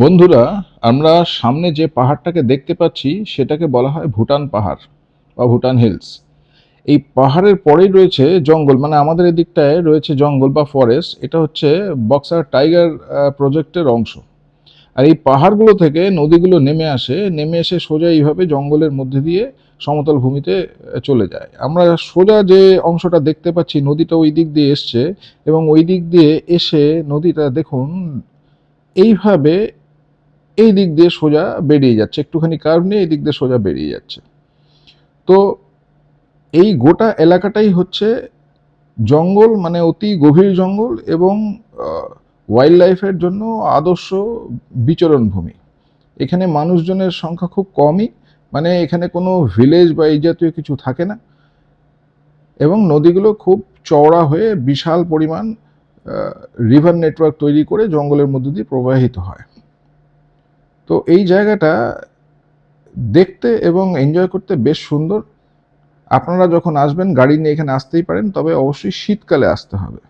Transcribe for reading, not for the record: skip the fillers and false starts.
বন্ধুরা, আমরা সামনে যে পাহাড়টাকে দেখতে পাচ্ছি সেটাকে বলা হয় ভুটান পাহাড় বা ভুটান হিলস। এই পাহাড়ের পরেই রয়েছে জঙ্গল, মানে আমাদের এদিকটায় রয়েছে জঙ্গল বা ফরেস্ট। এটা হচ্ছে বক্সার টাইগার প্রজেক্টের অংশ। আর এই পাহাড়গুলো থেকে নদীগুলো নেমে এসে সোজা এইভাবে জঙ্গলের মধ্যে দিয়ে সমতল ভূমিতে চলে যায়। আমরা সোজা যে অংশটা দেখতে পাচ্ছি, নদীটা ওই দিক দিয়ে এসছে এবং ওই দিক দিয়ে এসে নদীটা দেখুন এইভাবে এই দিক দিয়ে সোজা বেরিয়ে যাচ্ছে, একটুখানি কার্ভ নিয়ে এই দিক দিয়ে সোজা বেরিয়ে যাচ্ছে। তো এই গোটা এলাকাটাই হচ্ছে জঙ্গল, মানে অতি গভীর জঙ্গল এবং ওয়াইল্ড লাইফের জন্য আদর্শ বিচরণ ভূমি। এখানে মানুষজনের সংখ্যা খুব কমই, মানে এখানে কোনো ভিলেজ বা এই জাতীয় কিছু থাকে না, এবং নদীগুলো খুব চওড়া হয়ে বিশাল পরিমাণ রিভার নেটওয়ার্ক তৈরি করে জঙ্গলের মধ্য দিয়ে প্রবাহিত হয়। তো এই জায়গাটা দেখতে এবং এনজয় করতে বেশ সুন্দর। আপনারা যখন আসবেন গাড়ি নিয়ে এখানে আসতেই পারেন, তবে অবশ্যই শীতকালে আসতে হবে।